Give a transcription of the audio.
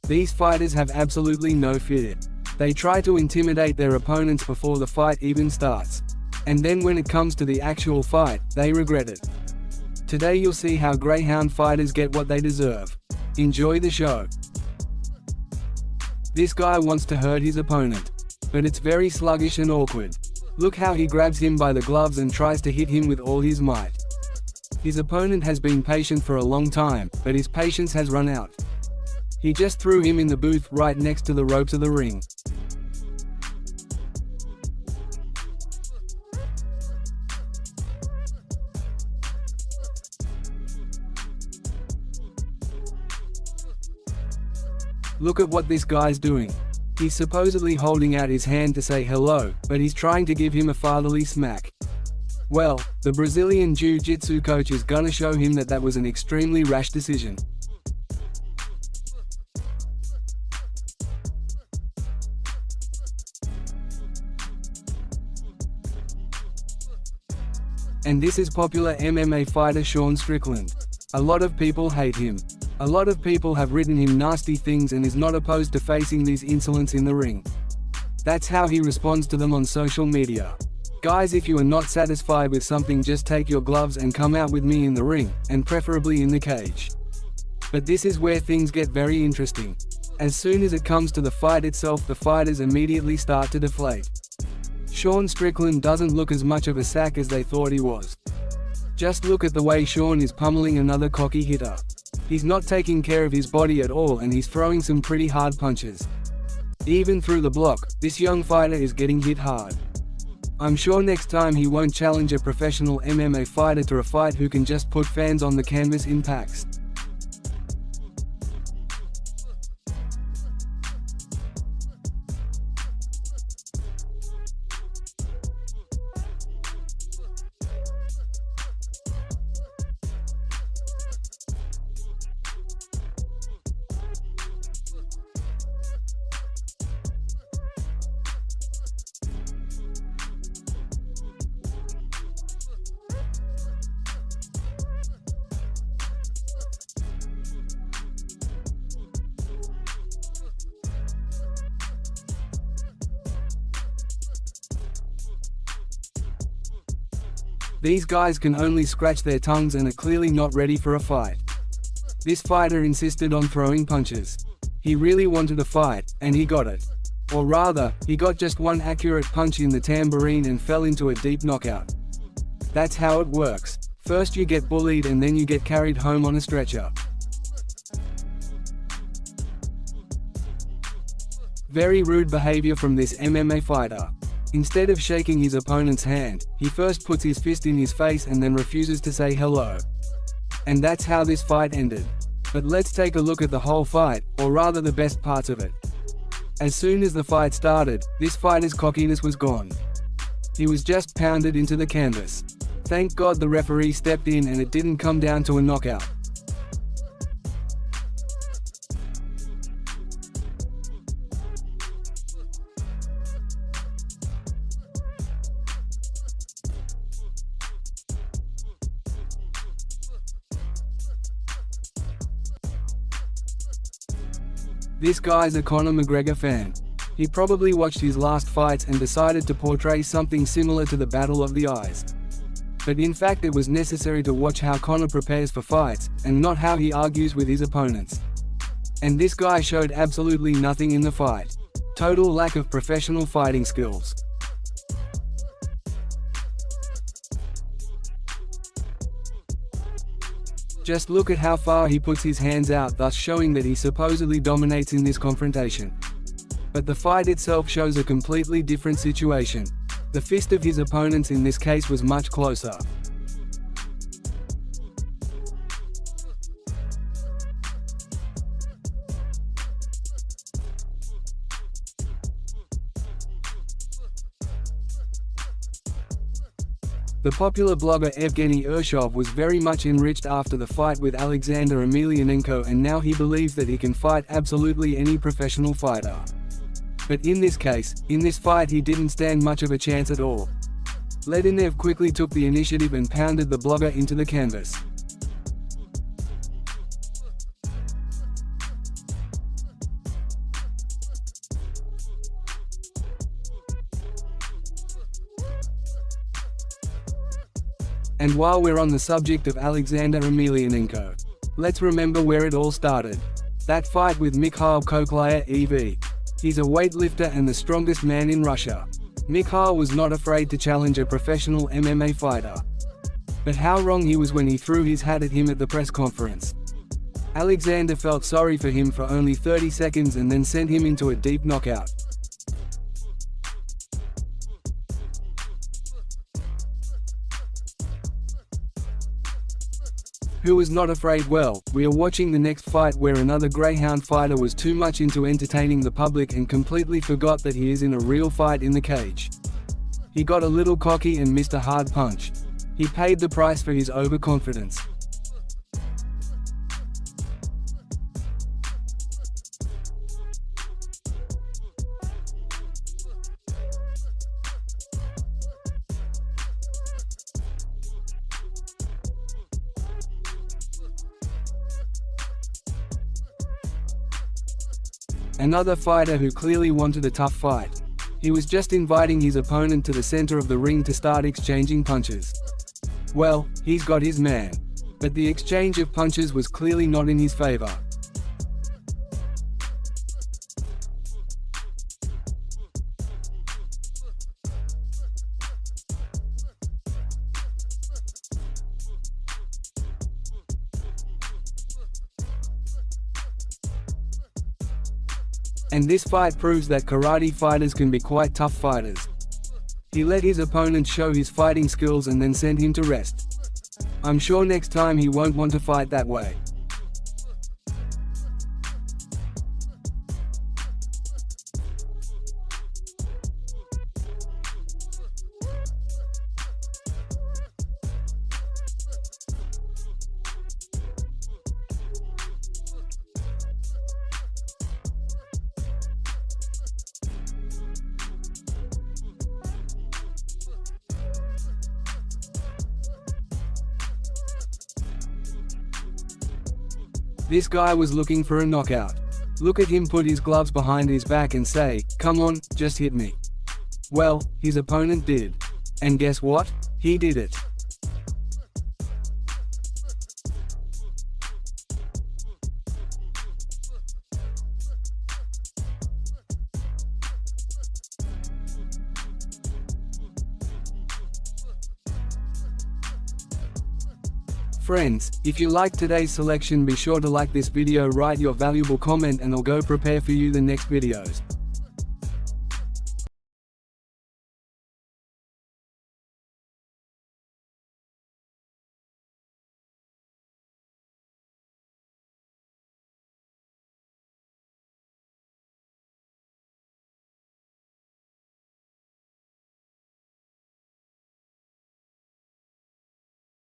These fighters have absolutely no fear. They try to intimidate their opponents before the fight even starts. And then when it comes to the actual fight, they regret it. Today you'll see how greyhound fighters get what they deserve. Enjoy the show. This guy wants to hurt his opponent, but it's very sluggish and awkward. Look how he grabs him by the gloves and tries to hit him with all his might. His opponent has been patient for a long time, but his patience has run out. He just threw him in the booth right next to the ropes of the ring. Look at what this guy's doing. He's supposedly holding out his hand to say hello, but he's trying to give him a fatherly smack. Well, the Brazilian Jiu-Jitsu coach is gonna show him that was an extremely rash decision. And this is popular MMA fighter Sean Strickland. A lot of people hate him. A lot of people have written him nasty things and is not opposed to facing these insolents in the ring. That's how he responds to them on social media. Guys, if you are not satisfied with something, just take your gloves and come out with me in the ring, and preferably in the cage. But this is where things get very interesting. As soon as it comes to the fight itself, the fighters immediately start to deflate. Sean Strickland doesn't look as much of a sack as they thought he was. Just look at the way Sean is pummeling another cocky hitter. He's not taking care of his body at all, and he's throwing some pretty hard punches. Even through the block, this young fighter is getting hit hard. I'm sure next time he won't challenge a professional MMA fighter to a fight who can just put fans on the canvas in packs. These guys can only scratch their tongues and are clearly not ready for a fight. This fighter insisted on throwing punches. He really wanted a fight, and he got it. Or rather, he got just one accurate punch in the tambourine and fell into a deep knockout. That's how it works. First you get bullied and then you get carried home on a stretcher. Very rude behavior from this MMA fighter. Instead of shaking his opponent's hand, he first puts his fist in his face and then refuses to say hello. And that's how this fight ended. But let's take a look at the whole fight, or rather the best parts of it. As soon as the fight started, this fighter's cockiness was gone. He was just pounded into the canvas. Thank God the referee stepped in and it didn't come down to a knockout. This guy's a Conor McGregor fan. He probably watched his last fights and decided to portray something similar to the Battle of the Eyes. But in fact it was necessary to watch how Conor prepares for fights, and not how he argues with his opponents. And this guy showed absolutely nothing in the fight. Total lack of professional fighting skills. Just look at how far he puts his hands out, thus showing that he supposedly dominates in this confrontation. But the fight itself shows a completely different situation. The fist of his opponents in this case was much closer. The popular blogger Evgeny Urshov was very much enriched after the fight with Alexander Emelianenko, and now he believes that he can fight absolutely any professional fighter. But in this case, in this fight he didn't stand much of a chance at all. Ledenev quickly took the initiative and pounded the blogger into the canvas. And while we're on the subject of Alexander Emelianenko, let's remember where it all started. That fight with Mikhail Koklyaev EV. He's a weightlifter and the strongest man in Russia. Mikhail was not afraid to challenge a professional MMA fighter. But how wrong he was when he threw his hat at him at the press conference. Alexander felt sorry for him for only 30 seconds and then sent him into a deep knockout. Who was not afraid? Well, we are watching the next fight where another Greyhound fighter was too much into entertaining the public and completely forgot that he is in a real fight in the cage. He got a little cocky and missed a hard punch. He paid the price for his overconfidence. Another fighter who clearly wanted a tough fight. He was just inviting his opponent to the center of the ring to start exchanging punches. Well, he's got his man. But the exchange of punches was clearly not in his favor. And this fight proves that karate fighters can be quite tough fighters. He let his opponent show his fighting skills and then sent him to rest. I'm sure next time he won't want to fight that way. This guy was looking for a knockout. Look at him put his gloves behind his back and say, "Come on, just hit me." Well, his opponent did. And guess what? He did it. Friends, if you liked today's selection, be sure to like this video, write your valuable comment, and I'll go prepare for you the next videos.